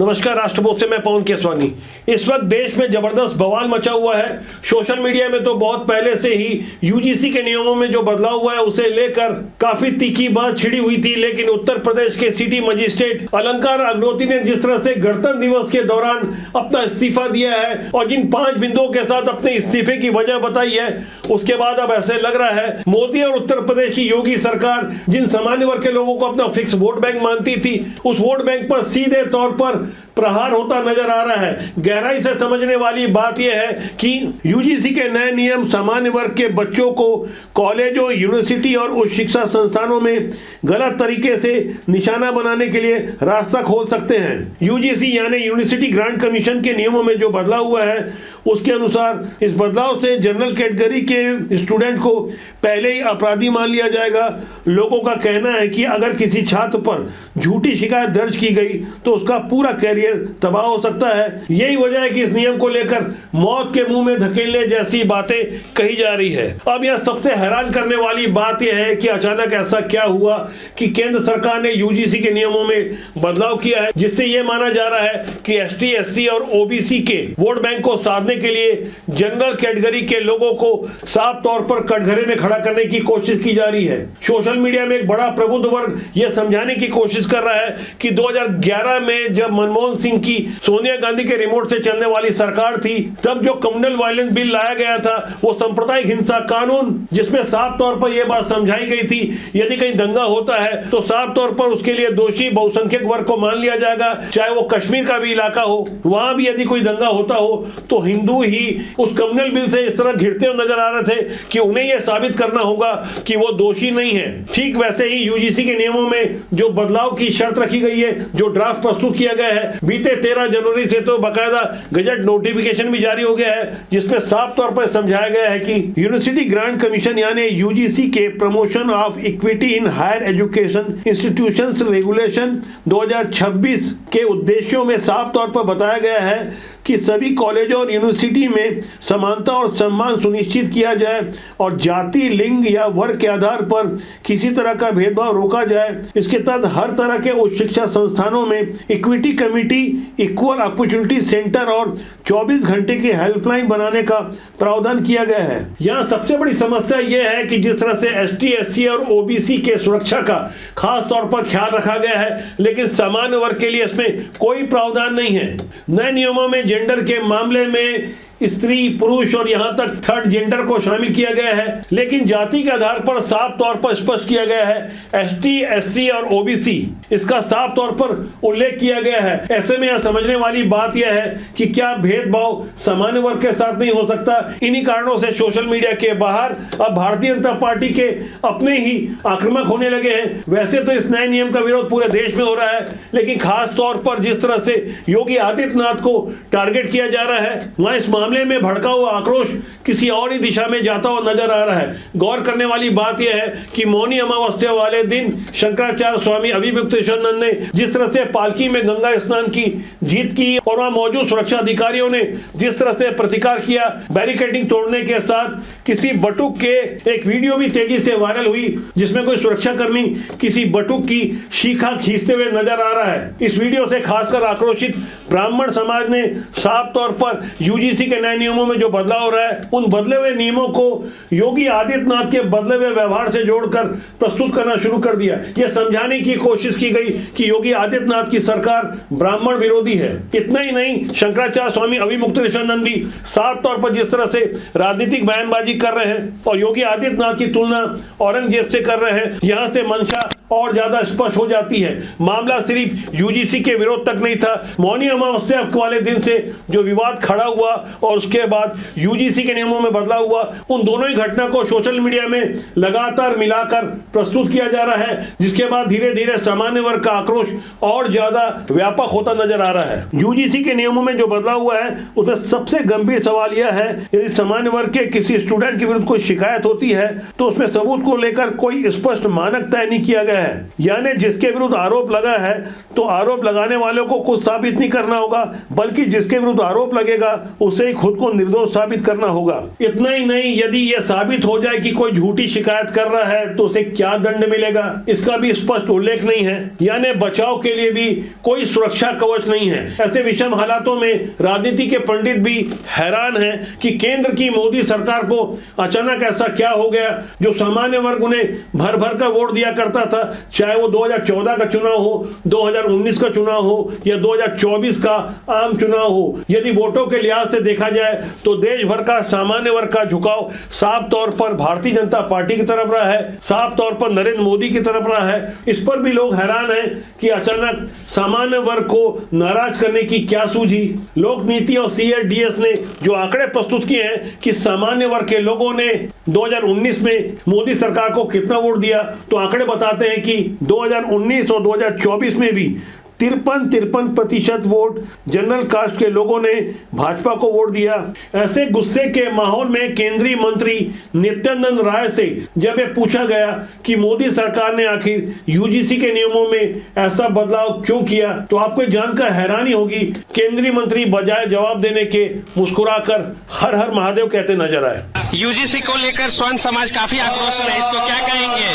नमस्कार, राष्ट्रपोत से मैं पवन केसवानी। इस वक्त देश में जबरदस्त बवाल मचा हुआ है। सोशल मीडिया में तो बहुत पहले से ही यूजीसी के नियमों में जो बदलाव हुआ है उसे लेकर काफी तीखी बात छिड़ी हुई थी, लेकिन उत्तर प्रदेश के सिटी मजिस्ट्रेट अलंकार अग्नोत्री ने जिस तरह से गणतंत्र दिवस के दौरान अपना इस्तीफा दिया है और जिन 5 बिंदुओं के साथ अपने इस्तीफे की वजह बताई है, उसके बाद अब ऐसे लग रहा है मोदी और उत्तर प्रदेश की योगी सरकार जिन सामान्य वर्ग के लोगों को अपना फिक्स वोट बैंक मानती थी, उस वोट बैंक पर सीधे तौर पर प्रहार होता नजर आ रहा है। गहराई से समझने वाली बात यह है कि यूजीसी के नए नियम सामान्य वर्ग के बच्चों को कॉलेजों, यूनिवर्सिटी और उच्च शिक्षा संस्थानों में गलत तरीके से निशाना बनाने के लिए रास्ता खोल सकते हैं। यूजीसी यानी यूनिवर्सिटी ग्रांट कमीशन के नियमों में जो बदलाव हुआ है, उसके अनुसार इस बदलाव से जनरल कैटेगरी के स्टूडेंट को पहले ही अपराधी मान लिया जाएगा। लोगों का कहना है कि अगर किसी छात्र पर झूठी शिकायत दर्ज की गई तो उसका पूरा कैरियर तबाह हो सकता है। यही वजह है कि इस नियम को लेकर मौत के मुंह में धकेलने जैसी बातें कही जा रही है। अब यह सबसे हैरान करने वाली बात यह है कि अचानक ऐसा क्या हुआ कि केंद्र सरकार ने यूजीसी के नियमों में बदलाव किया है, जिससे यह माना जा रहा है कि एसटी, एससी और ओबीसी के वोट बैंक को साधने के लिए जनरल कैटेगरी के लोगों को साफ तौर पर कटघरे में खड़ा करने की कोशिश की जा रही है। सोशल मीडिया में एक बड़ा प्रबुद्ध वर्ग यह समझाने की कोशिश कर रहा है कि 2011 में जब मनमोहन सिंह की सोनिया गांधी के रिमोट से चलने वाली सरकार थी, तब जो कम्युनल वायलेंस बिल लाया गया था वो सांप्रदायिक हिंसा कानून, जिसमें साफ तौर पर यह बात समझाई गई थी यदि कहीं दंगा होता है तो साफ तौर पर उसके लिए दोषी बहुसंख्यक वर्ग को मान लिया जाएगा, चाहे वो कश्मीर का भी इलाका हो। वहां भी यदि कोई दंगा होता हो तो हिंदू ही उस कम्युनल बिल से इस तरह घिरते हुए नजर आ रहे थे कि उन्हें यह साबित करना होगा कि वो दोषी नहीं है। ठीक वैसे ही यूजीसी के नियमों में जो बदलाव की शर्त रखी गई है, जो ड्राफ्ट प्रस्तुत किया गया है, बीते 13 जनवरी से तो बाकायदा गजट नोटिफिकेशन भी जारी हो गया है, जिसमें साफ तौर पर समझाया गया है कि यूनिवर्सिटी ग्रांट कमीशन यानी यूजीसी के promotion of equity in higher education institutions regulation 2026 के उद्देश्यों में साफ तौर पर बताया गया है कि सभी कॉलेजों और यूनिवर्सिटी में समानता और सम्मान सुनिश्चित किया जाए और जाति, लिंग या वर्ग के आधार पर किसी तरह का भेदभाव रोका जाए। इसके तहत हर तरह के उच्च शिक्षा संस्थानों में equity committee, equal opportunity centre और 24 घंटे की हेल्पलाइन बनाने का प्रावधान किया गया है। यहाँ सबसे बड़ी समस्या यह है कि जिस तरह से एसटी, एससी और ओबीसी के सुरक्षा का खास तौर पर ख्याल रखा गया है, लेकिन सामान्य वर्ग के लिए इसमें कोई प्रावधान नहीं है। नए नियमों में जेंडर के मामले में स्त्री, पुरुष और यहां तक थर्ड जेंडर को शामिल किया गया है, लेकिन जाति के आधार पर साफ तौर पर स्पष्ट किया गया है एसटी, एससी और ओबीसी, इसका साफ तौर पर उल्लेख किया गया है। ऐसे में यह समझने वाली बात यह है कि क्या भेदभाव सामान्य वर्ग के साथ नहीं हो सकता। इन्हीं कारणों से सोशल मीडिया के बाहर अब भारतीय जनता पार्टी के अपने ही आक्रामक होने लगे हैं। वैसे तो इस नए नियम का विरोध पूरे देश में हो रहा है, लेकिन खास तौर पर जिस तरह से योगी आदित्यनाथ को टारगेट किया जा रहा है, वहां इस मामले में भड़का हुआ आक्रोश किसी और ही दिशा में जाता हुआ नजर आ रहा है। गौर करने वाली बात यह है कि मौनी अमावस्या वाले दिन शंकराचार्य स्वामी अभिमुक्तेश्वरानंद ने जिस तरह से पालकी में गंगा स्नान की जीत की और वहां मौजूद सुरक्षा अधिकारियों ने जिस तरह से प्रतिकार किया, बैरिकेडिंग तोड़ने के साथ किसी बटुक के एक वीडियो भी तेजी से वायरल हुई, जिसमें कोई सुरक्षाकर्मी किसी बटुक की शिखा खींचते हुए नजर आ रहा है। इस वीडियो से खासकर आक्रोशित ब्राह्मण समाज ने साफ तौर पर यूजीसी के नए नियमों में जो बदलाव हो रहा है, उन बदले हुए नियमों को योगी आदित्यनाथ के बदले हुए व्यवहार से जोड़कर प्रस्तुत करना शुरू कर दिया। यह समझाने की कोशिश की गई कि योगी आदित्यनाथ की सरकार ब्राह्मण विरोधी है। इतना ही नहीं, शंकराचार्य स्वामी अभिमुक्तेश्वरानंद भी साफ तौर पर जिस तरह से राजनीतिक बयानबाजी कर रहे हैं और योगी आदित्यनाथ की तुलना औरंगजेब से कर रहे हैं, यहां से मंशा और ज्यादा स्पष्ट हो जाती है। मामला सिर्फ यूजीसी के विरोध तक नहीं था। मौनी अमावस्या वाले दिन से जो विवाद खड़ा हुआ और उसके बाद यूजीसी के नियमों में बदलाव हुआ, उन दोनों ही घटना को सोशल मीडिया में लगातार मिलाकर प्रस्तुत किया जा रहा है, जिसके बाद धीरे धीरे सामान्य वर्ग का आक्रोश और ज्यादा व्यापक होता नजर आ रहा है। यूजीसी के नियमों में जो बदलाव हुआ है उसमें सबसे गंभीर सवाल यह है, यदि सामान्य वर्ग के किसी स्टूडेंट के विरुद्ध कोई शिकायत होती है तो उसमें सबूत को लेकर कोई स्पष्ट मानक तय नहीं किया गया है, यानी जिसके विरुद्ध आरोप लगा है तो आरोप लगाने वालों को कुछ साबित नहीं करना होगा, बल्कि जिसके विरुद्ध आरोप लगेगा उसे ही खुद को निर्दोष साबित करना होगा। इतना ही नहीं, यदि यह साबित हो जाए कि कोई झूठी शिकायत कर रहा है तो उसे क्या दंड मिलेगा, इसका भी स्पष्ट उल्लेख नहीं है। यानी बचाव के लिए भी कोई सुरक्षा कवच नहीं है। ऐसे विषम हालातों में राजनीति के पंडित भी हैरान हैं कि केंद्र की मोदी सरकार को अचानक ऐसा क्या हो गया जो सामान्य वर्ग उन्हें भर भर कर वोट दिया करता था, चाहे वो 2014 का चुनाव हो, 2019 का चुनाव हो या 2024 का आम चुनाव हो। यदि वोटों के लिहाज से देखा जाए तो देश भर का सामान्य वर्ग का झुकाव साफ तौर पर भारतीय जनता पार्टी की तरफ रहा है, साफ तौर पर नरेंद्र मोदी की तरफ रहा है। इस पर भी लोग हैरान हैं कि अचानक सामान्य वर्ग को नाराज करने की क्या सूझी। लोक नीति और CRDS ने जो आंकड़े प्रस्तुत किए हैं कि सामान्य वर्ग के लोगों ने 2019 में मोदी सरकार को कितना वोट दिया, तो आंकड़े बताते हैं कि 2019 और 2024 में भी 53% वोट जनरल कास्ट के लोगों ने भाजपा को वोट दिया। ऐसे गुस्से के माहौल में केंद्रीय मंत्री नित्यानंद राय से जब ये पूछा गया कि मोदी सरकार ने आखिर UGC के नियमों में ऐसा बदलाव क्यों किया, तो आपको जानकर हैरानी होगी, केंद्रीय मंत्री बजाय जवाब देने के मुस्कुराकर हर हर महादेव कहते नजर आए। UGC को लेकर स्वर्ण समाज काफी आक्रोश में है, इसको क्या कहेंगे?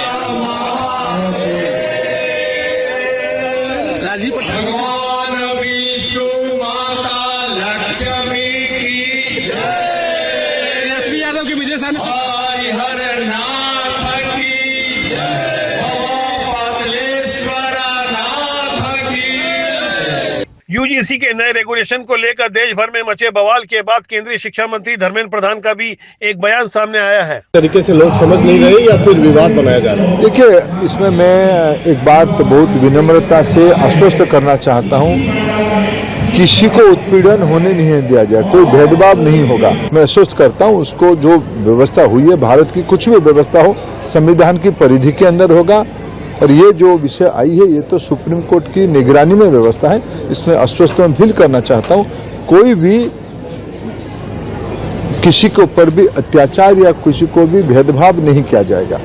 भगवान विष्णु माता लक्ष्मी की जय। एसपी यादव की विजय सन हर नाथ की जय। पाटलेश्वर नाथ की। UGC के नए रेगुलेशन को लेकर देश भर में मचे बवाल के बाद केंद्रीय शिक्षा मंत्री धर्मेंद्र प्रधान का भी एक बयान सामने आया है। तरीके से लोग समझ नहीं रहे या फिर विवाद बनाया जा रहा है। देखिए, इसमें मैं एक बात बहुत विनम्रता से आश्वस्त करना चाहता हूं, किसी को उत्पीड़न होने नहीं दिया जाए, कोई भेदभाव नहीं होगा। मैं आश्वस्त करता हूं, उसको जो व्यवस्था हुई है, भारत की कुछ भी व्यवस्था हो संविधान की परिधि के अंदर होगा। और ये जो विषय आई है ये तो सुप्रीम कोर्ट की निगरानी में व्यवस्था है, इसमें आश्वस्त मैं फील करना चाहता हूँ, कोई भी किसी के ऊपर भी अत्याचार या किसी को भी भेदभाव नहीं किया जाएगा।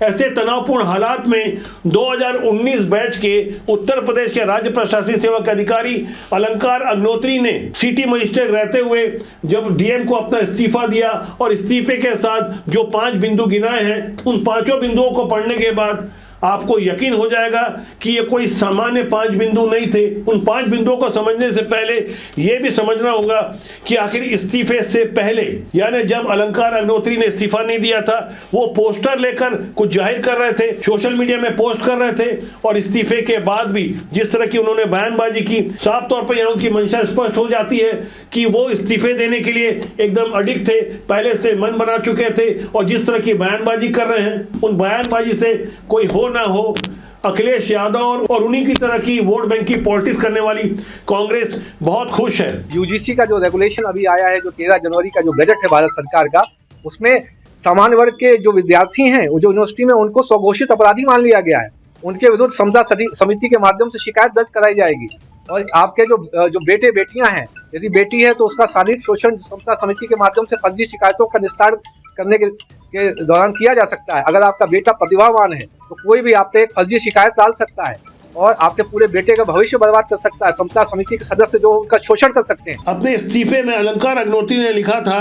ऐसे तनावपूर्ण हालात में 2019 बैच के उत्तर प्रदेश के राज्य प्रशासनिक सेवक अधिकारी अलंकार अग्नोत्री ने सिटी मजिस्ट्रेट रहते हुए जब DM को अपना इस्तीफा दिया और इस्तीफे के साथ जो 5 बिंदु गिनाए हैं, उन 5 बिंदुओं को पढ़ने के बाद आपको यकीन हो जाएगा कि ये कोई सामान्य 5 बिंदु नहीं थे। उन 5 बिंदुओं को समझने से पहले ये भी समझना होगा कि आखिर इस्तीफे से पहले, यानी जब अलंकार अग्नोत्री ने इस्तीफा नहीं दिया था, वो पोस्टर लेकर कुछ जाहिर कर रहे थे, सोशल मीडिया में पोस्ट कर रहे थे, और इस्तीफे के बाद भी जिस तरह की उन्होंने बयानबाजी की, साफ तौर पर यहाँ उनकी मंशा स्पष्ट हो जाती है कि वो इस्तीफे देने के लिए एकदम अडिग थे, पहले से मन बना चुके थे, और जिस तरह की बयानबाजी कर रहे हैं, उन बयानबाजी से कोई हो ना हो, अखिलेश यादव और उन्हीं की तरह की वोट बैंक की पॉलिटिक्स करने वाली कांग्रेस बहुत खुश है। UGC का जो रेगुलेशन अभी आया है, जो 13 जनवरी का जो बजट है भारत सरकार का, उसमें सामान्य वर्ग के जो विद्यार्थी हैं, जो यूनिवर्सिटी में, उनको स्वघोषित अपराधी मान लिया गया है। उनके विरुद्ध समता समिति के माध्यम से शिकायत दर्ज कराई जाएगी। और आपके जो बेटे बेटियां हैं, यदि बेटी है तो उसका शारीरिक शोषण समता समिति के माध्यम से फर्जी शिकायतों का निस्तारण करने के दौरान किया जा सकता है। अगर आपका बेटा प्रतिभावान है तो कोई भी आप पे एक फर्जी शिकायत डाल सकता है और आपके पूरे बेटे का भविष्य बर्बाद कर सकता है। समता समिति के सदस्य जो उनका शोषण कर सकते हैं। अपने इस्तीफे में अलंकार अग्नोत्री ने लिखा था,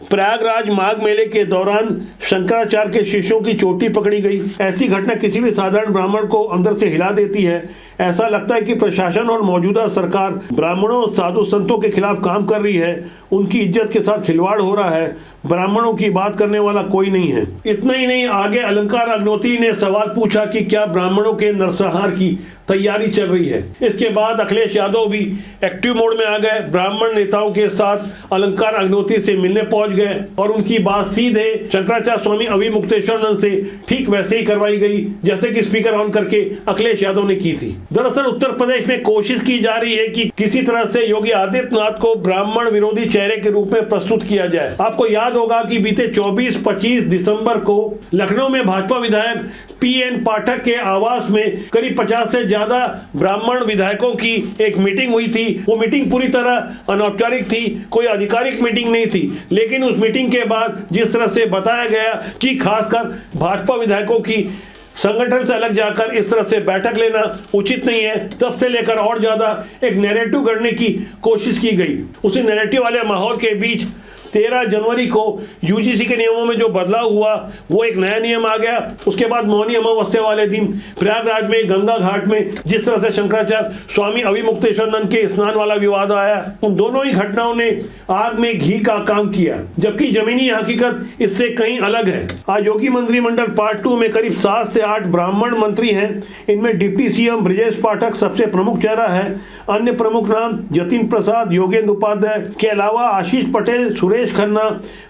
प्रयागराज माघ मेले के दौरान शंकराचार्य के शिष्यों की चोटी पकड़ी गई। ऐसी घटना किसी भी साधारण ब्राह्मण को अंदर से हिला देती है। ऐसा लगता है कि प्रशासन और मौजूदा सरकार ब्राह्मणों और साधु संतों के खिलाफ काम कर रही है, उनकी इज्जत के साथ खिलवाड़ हो रहा है, ब्राह्मणों की बात करने वाला कोई नहीं है। इतना ही नहीं, आगे अलंकार अग्नोत्री ने सवाल पूछा कि क्या ब्राह्मणों के नरसंहार की तैयारी चल रही है। इसके बाद अखिलेश यादव भी एक्टिव मोड में आ गए, ब्राह्मण नेताओं के साथ अलंकार अग्नोत्री से मिलने पहुंच गए और उनकी बात सीधे शंकराचार्य स्वामी अभिमुक्तेश्वरानंद से ठीक वैसे ही करवाई गई जैसे कि स्पीकर ऑन करके अखिलेश यादव ने की थी। दरअसल उत्तर प्रदेश में कोशिश की जा रही है कि किसी तरह से योगी आदित्यनाथ को ब्राह्मण विरोधी चेहरे के रूप में प्रस्तुत किया जाए। आपको याद होगा कि बीते 24-25 दिसंबर को लखनऊ में भाजपा विधायक PN पाठक के आवास में करीब 50 से ज्यादा ब्राह्मण विधायकों की एक मीटिंग हुई थी। वो मीटिंग पूरी तरह अनौपचारिक थी, कोई आधिकारिक मीटिंग नहीं थी, लेकिन उस मीटिंग के बाद जिस तरह से बताया गया कि खासकर भाजपा विधायकों की संगठन से अलग जाकर इस तरह से बैठक लेना उचित नहीं है। तब से लेकर और ज्यादा एक नैरेटिव करने की कोशिश की गई। उसी नैरेटिव वाले माहौल के बीच 13 जनवरी को यूजीसी के नियमों में जो बदलाव हुआ, वो एक नया नियम आ गया। उसके बाद मौनी अमावस्या वाले दिन प्रयागराज में गंगा घाट में जिस तरह से शंकराचार्य स्वामी अभिमुक्तेश्वरानंद के स्नान वाला विवाद आया, उन दोनों ही घटनाओं ने आग में घी का काम किया, जबकि जमीनी हकीकत इससे कहीं अलग है। आज योगी मंत्रिमंडल पार्ट 2 में करीब 7 से 8 ब्राह्मण मंत्री हैं। इनमें डिप्टी सीएम ब्रजेश पाठक सबसे प्रमुख चेहरा है। अन्य प्रमुख नाम जतिन प्रसाद, योगेंद्र उपाध्याय के अलावा आशीष पटेल, सुरेश खन्ना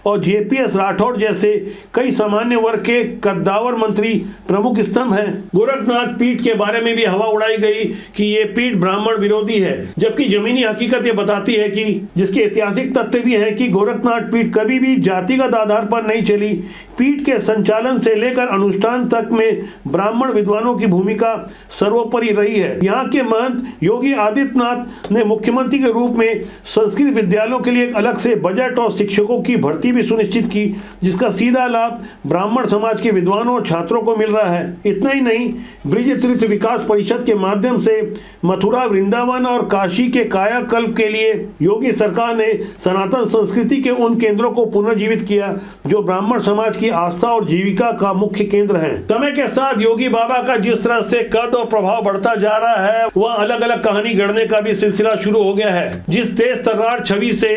और जेपीएस राठौड़ जैसे कई सामान्य वर्ग के कद्दावर मंत्री प्रमुख स्तंभ हैं। गोरखनाथ पीठ के बारे में भी हवा उड़ाई गई कि ये पीठ ब्राह्मण विरोधी है, जबकि जमीनी हकीकत ये बताती है कि जिसके ऐतिहासिक तथ्य भी है कि गोरखनाथ पीठ कभी भी जातिगत आधार पर नहीं चली। पीठ के संचालन से लेकर अनुष्ठान तक में ब्राह्मण विद्वानों की भूमिका सर्वोपरि रही है। यहाँ के महंत योगी आदित्यनाथ ने मुख्यमंत्री के रूप में संस्कृत विद्यालयों के लिए एक अलग से बजट और शिक्षकों की भर्ती भी सुनिश्चित की, जिसका सीधा लाभ ब्राह्मण समाज के विद्वानों और छात्रों को मिल रहा है। इतना ही नहीं, ब्रिज तीर्थ विकास परिषद के माध्यम से मथुरा, वृंदावन और काशी के कायाकल्प के लिए योगी सरकार ने सनातन संस्कृति के उन केंद्रों को पुनर्जीवित किया जो ब्राह्मण समाज की आस्था और जीविका का मुख्य केंद्र है। समय के साथ योगी बाबा का जिस तरह से कद और प्रभाव बढ़ता जा रहा है, वह अलग अलग कहानी गढ़ने का भी सिलसिला शुरू हो गया है। जिस तेज तर्रार छवि से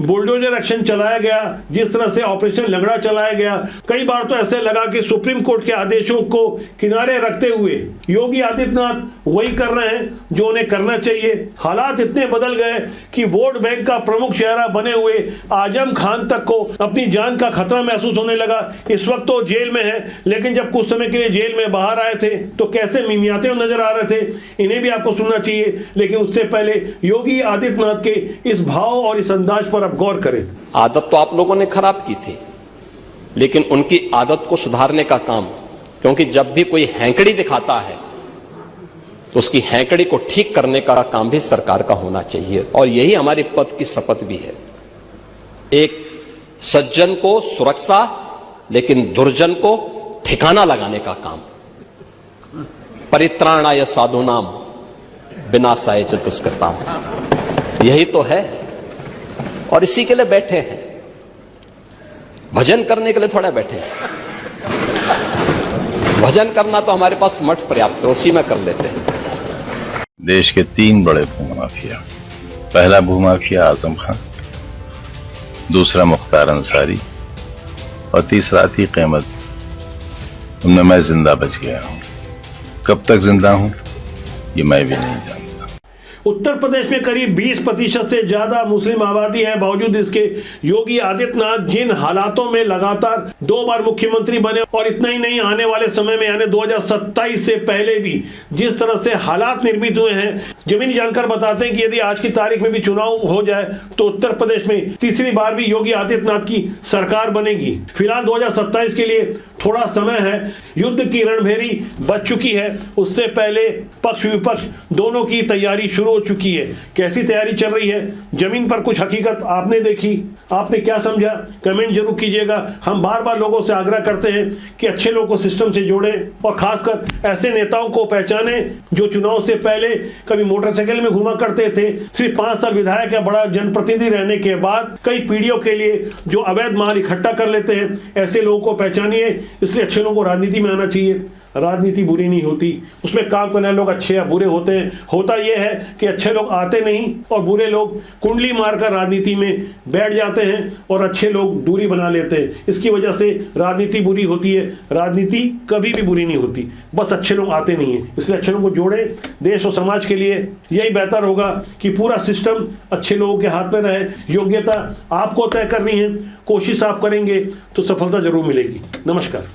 बुलडोजर एक्शन चलाया गया, जिस तरह से ऑपरेशन लंगड़ा चलाया गया, कई बार तो ऐसे लगा कि सुप्रीम कोर्ट के आदेशों को किनारे रखते हुए योगी आदित्यनाथ वही कर रहे हैं जो उन्हें करना चाहिए। हालात इतने बदल गए कि वोट बैंक का प्रमुख चेहरा बने हुए आजम खान तक को अपनी जान का खतरा महसूस होने लगा। इस वक्त तो जेल में है, लेकिन जब कुछ समय के लिए जेल में बाहर आए थे तो कैसे मिमियाते हुए नजर आ रहे थे, इन्हें भी आपको सुनना चाहिए। लेकिन उससे पहले योगी आदित्यनाथ के इस भाव और इस अंदाज पर आप गौर करें। आदत तो आप लोगों ने खराब की थी, लेकिन उनकी आदत को सुधारने का काम, क्योंकि जब भी कोई हैंकड़ी दिखाता है तो उसकी हैंकड़ी को ठीक करने का काम भी सरकार का होना चाहिए। और यही हमारी पद की शपथ भी है। एक सज्जन को सुरक्षा, लेकिन दुर्जन को ठिकाना लगाने का काम। परित्राणाय साधूनाम विनाशाय च दुष्कृताम, यही तो है। और इसी के लिए बैठे हैं, भजन करने के लिए थोड़ा बैठे हैं। भजन करना तो हमारे पास मठ पर्याप्त है, उसी में कर लेते हैं। देश के 3 बड़े भूमाफिया, पहला भूमाफिया आजम खान, दूसरा मुख्तार अंसारी और तीसरा अतीक अहमद। उनमें मैं जिंदा बच गया हूं। कब तक जिंदा हूं ये मैं भी नहीं जानता। उत्तर प्रदेश में करीब 20% से ज्यादा मुस्लिम आबादी है। बावजूद इसके योगी आदित्यनाथ जिन हालातों में लगातार 2 बार मुख्यमंत्री बने, और इतना ही नहीं, आने वाले समय में यानी 2027 से पहले भी जिस तरह से हालात निर्मित हुए हैं, जमीनी जानकार बताते हैं कि यदि आज की तारीख में भी चुनाव हो जाए तो उत्तर प्रदेश में तीसरी बार भी योगी आदित्यनाथ की सरकार बनेगी। फिलहाल 2027 के लिए थोड़ा समय है। युद्ध की रणभेरी बच चुकी है। उससे पहले पक्ष विपक्ष दोनों की तैयारी शुरू हो चुकी है। कैसी तैयारी चल रही है, जमीन पर कुछ हकीकत आपने देखी, आपने क्या समझा, कमेंट जरूर कीजिएगा। हम बार बार लोगों से आग्रह करते हैं कि अच्छे लोगों को सिस्टम से जोड़ें और खासकर ऐसे नेताओं को पहचाने जो चुनाव से पहले कभी मोटरसाइकिल में घुमा करते थे, सिर्फ 5 साल विधायक या बड़ा जनप्रतिनिधि रहने के बाद कई पीढ़ियों के लिए जो अवैध माल इकट्ठा कर लेते हैं, ऐसे लोगों को पहचानिए। इसलिए अच्छे लोगों को राजनीति में आना चाहिए। राजनीति बुरी नहीं होती, उसमें काम करने वाले लोग अच्छे या बुरे होते हैं। होता यह है कि अच्छे लोग आते नहीं और बुरे लोग कुंडली मारकर राजनीति में बैठ जाते हैं और अच्छे लोग दूरी बना लेते हैं। इसकी वजह से राजनीति बुरी होती है। राजनीति कभी भी बुरी नहीं होती, बस अच्छे लोग आते नहीं हैं। इसलिए अच्छे लोगों को जोड़े। देश और समाज के लिए यही बेहतर होगा कि पूरा सिस्टम अच्छे लोगों के हाथ में रहे। योग्यता आपको तय करनी है, कोशिश आप करेंगे तो सफलता जरूर मिलेगी। नमस्कार।